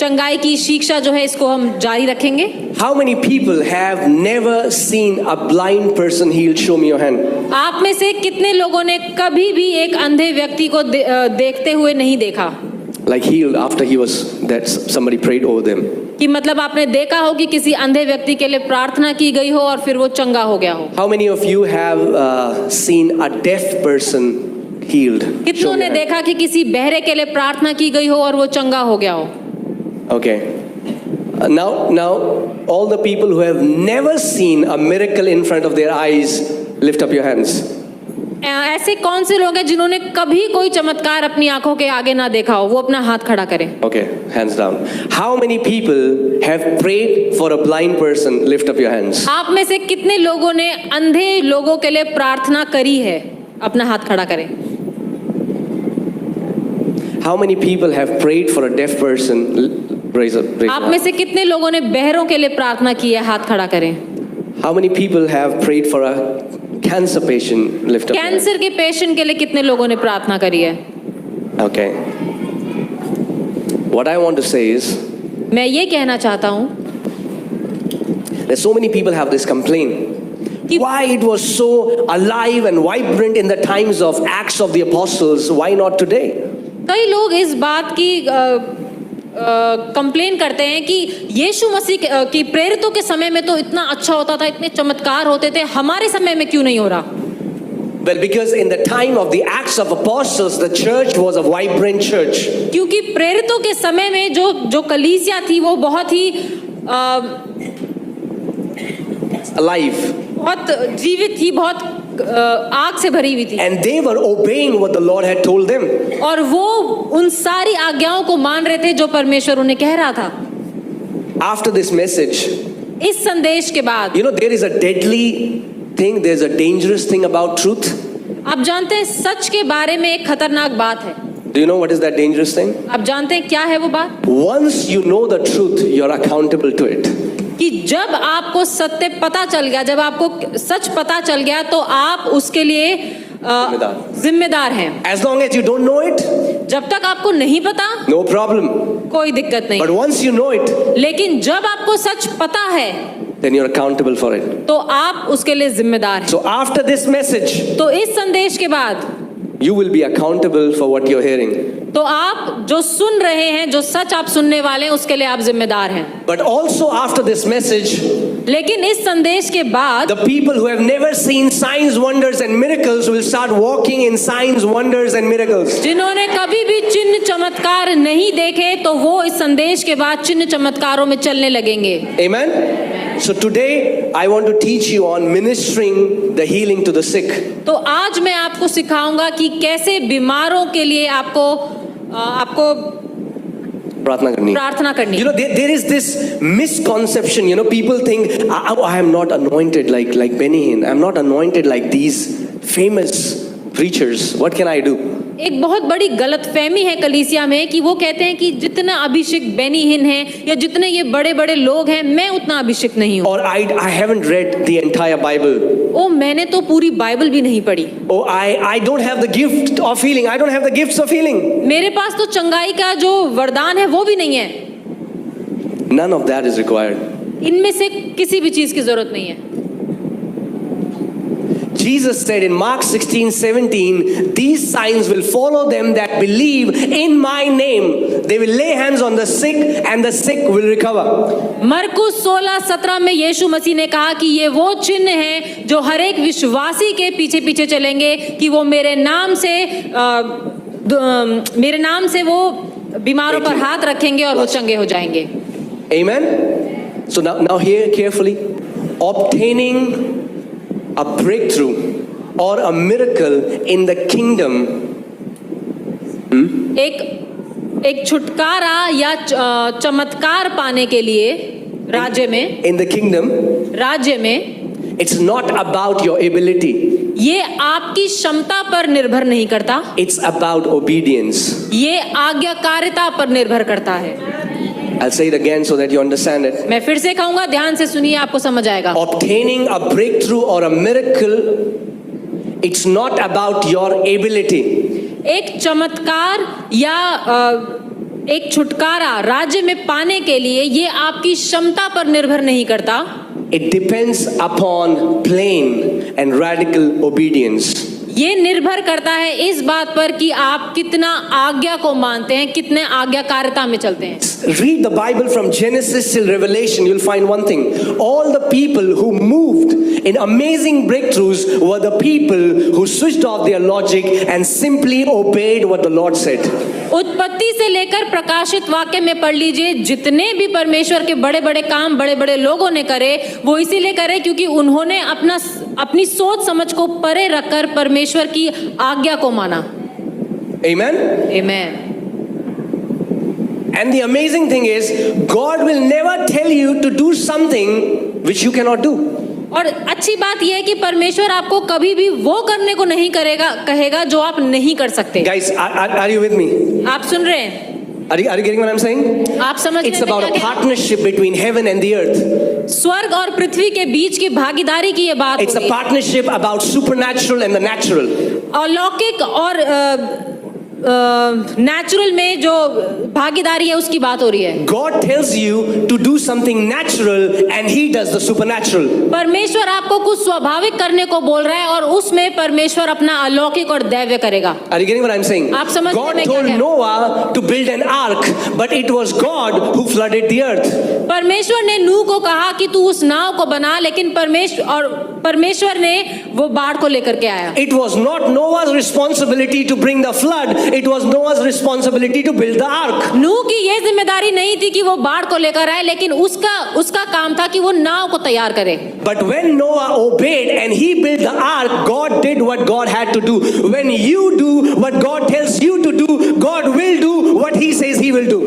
चंगाई की शिक्षा जो है इसको हम जारी रखेंगे। How many people have never seen a blind person healed? Show me your hand. आप में से कितने लोगों ने कभी भी एक अंधे व्यक्ति को देखते हुए नहीं देखा? Like healed after he was that somebody prayed over them. कि मतलब आपने देखा हो कि किसी अंधे व्यक्ति के लिए प्रार्थना की गई हो और फिर वो चंगा हो गया हो। How many of you have seen a deaf person healed? कितनों ने देखा कि किसी बहरे के लिए प्रार्थना की गई हो और वो चंगा हो गया हो? Okay. Now, all the people who have never seen a miracle in front of their eyes, lift up your hands. ऐसे कौन से लोग हैं जिन्होंने कभी कोई चमत्कार अपनी आंखों के आगे ना देखा हो? वो अपना हाथ खड़ा करें। Okay, hands down. How many people have prayed for a blind person? Lift up your hands. आप में से कितने लोगों ने अंधे लोगों के लिए प्रार्थना करी है? अपना हाथ खड़ा करें। How many people have prayed for a deaf person? Raise up. आप में से कितने लोगों ने बहरों के लिए प्रार्थना की है? हाथ खड़ा करें। How many people have prayed for a cancer patient? Lift up. Cancer के पेशेंट के लिए कितने लोगों ने प्रार्थना करी है? Okay. What I want to say is, मैं ये कहना चाहता हूँ that so many people have this complaint. Why it was so alive and vibrant in the times of Acts of the Apostles? Why not today? कई लोग इस बात की कंप्लेन करते हैं कि यीशु मसीह की प्रेरितों के समय में तो इतना अच्छा होता था, इतने चमत्कार होते थे, हमारे समय में क्यों नहीं हो रहा? Well, because in the time of the Acts of Apostles, the church was a vibrant church. क्योंकि प्रेरितों के समय में जो कलीसिया थी वो बहुत ही Alive. बहुत जीवित थी, बहुत आग से भरी हुई थी। And they were obeying what the Lord had told them. और वो उन सारी आज्ञाओं को मान रहे थे जो परमेश्वर उन्हें कह रहा था। After this message, इस संदेश के बाद, you know, there is a deadly thing, there's a dangerous thing about truth. आप जानते हैं सच के बारे में एक खतरनाक बात है। Do you know what is that dangerous thing? आप जानते हैं क्या है वो बात? Once you know the truth, you're accountable to it. कि जब आपको सत्य पता चल गया, जब आपको सच पता चल गया तो आप उसके लिए जिम्मेदार हैं। As long as you don't know it, जब तक आपको नहीं पता, no problem. कोई दिक्कत नहीं। But once you know it, लेकिन जब आपको सच पता है, then you're accountable for it. तो आप उसके लिए जिम्मेदार हैं। So after this message, तो इस संदेश के बाद you will be accountable for what you're hearing. तो आप जो सुन रहे हैं, जो सच आप सुनने वाले हैं, उसके लिए आप जिम्मेदार हैं। But also after this message, लेकिन इस संदेश के बाद the people who have never seen signs, wonders and miracles will start walking in signs, wonders and miracles. जिन्होंने कभी भी चिन्ह चमत्कार नहीं देखे तो वो इस संदेश के बाद चिन्ह चमत्कारों में चलने लगेंगे। Amen? So today I want to teach you on ministering the healing to the sick. तो आज मैं आपको सिखाऊंगा कि कैसे बीमारों के लिए आपको प्रार्थना करनी। You know, there is this misconception. You know, people think I am not anointed like Benny Hinn. I'm not anointed like these famous preachers. What can I do? एक बहुत बड़ी गलतफहमी है कलीसिया में कि वो कहते हैं कि जितना अभिषेक बेनी हिन है या जितने ये बड़े बड़े लोग हैं, मैं उतना अभिषेक नहीं हूँ। Or I haven't read the entire Bible. ओ मैंने तो पूरी बाइबल भी नहीं पढ़ी। Oh, I don't have the gift of healing. I don't have the gifts of healing. मेरे पास तो चंगाई का जो वरदान है वो भी नहीं है। None of that is required. इनमें से किसी भी चीज की जरूरत नहीं है। Jesus said in Mark 16:17, these signs will follow them that believe in my name. They will lay hands on the sick and the sick will recover. मरकुस 16:17 में यीशु मसीह ने कहा कि ये वो चिन्ह हैं जो हर एक विश्वासी के पीछे पीछे चलेंगे कि वो मेरे नाम से वो बीमारों पर हाथ रखेंगे और वो चंगे हो जाएंगे। Amen. So now hear carefully. Obtaining a breakthrough or a miracle in the kingdom. एक छुटकारा या चमत्कार पाने के लिए राज्य में, in the kingdom, राज्य में, it's not about your ability. ये आपकी क्षमता पर निर्भर नहीं करता। It's about obedience. ये आज्ञाकारिता पर निर्भर करता है। I'll say it again so that you understand it. मैं फिर से कहूंगा, ध्यान से सुनिए, आपको समझ आएगा। Obtaining a breakthrough or a miracle, it's not about your ability. एक चमत्कार या एक छुटकारा राज्य में पाने के लिए ये आपकी क्षमता पर निर्भर नहीं करता, It depends upon plain and radical obedience. ये निर्भर करता है इस बात पर कि आप कितना आज्ञा को मानते हैं, कितने आज्ञाकारिता में चलते हैं। Read the Bible from Genesis till Revelation, you'll find one thing. All the people who moved in amazing breakthroughs were the people who switched off their logic and simply obeyed what the Lord said. उत्पत्ति से लेकर प्रकाशित वाक्य में पढ़ लीजिए, जितने भी परमेश्वर के बड़े बड़े काम बड़े बड़े लोगों ने करे, वो इसीलिए करे क्योंकि उन्होंने अपनी सोच समझ को परे रखकर परमेश्वर की आज्ञा को माना। Amen? Amen. And the amazing thing is, God will never tell you to do something which you cannot do. और अच्छी बात यह है कि परमेश्वर आपको कभी भी वो करने को नहीं कहेगा जो आप नहीं कर सकते। Guys, are you with me? आप सुन रहे हैं? Are you getting what I'm saying? आप समझ It's about a partnership between heaven and the earth. स्वर्ग और पृथ्वी के बीच की भागीदारी की ये बात It's a partnership about supernatural and the natural. अलौकिक और नेचुरल में जो भागीदारी है उसकी बात हो रही है। God tells you to do something natural and He does the supernatural. परमेश्वर आपको कुछ स्वाभाविक करने को बोल रहा है और उसमें परमेश्वर अपना अलौकिक और दैव्य करेगा। Are you getting what I'm saying? आप समझ God में क्या told है? Noah to build an ark, but it was God who flooded the earth. परमेश्वर ने नूह को कहा कि तू उस नाव को बना, लेकिन परमेश्वर ने वो बाढ़ को लेकर के आया। It was not Noah's responsibility to bring the flood. It was Noah's responsibility to build the ark. नूह की ये जिम्मेदारी नहीं थी कि वो बाढ़ को लेकर आए, लेकिन उसका काम था कि वो नाव को तैयार करे। But when Noah obeyed and he built the ark, God did what God had to do. When you do what God tells you to do, God will do what He says He will do.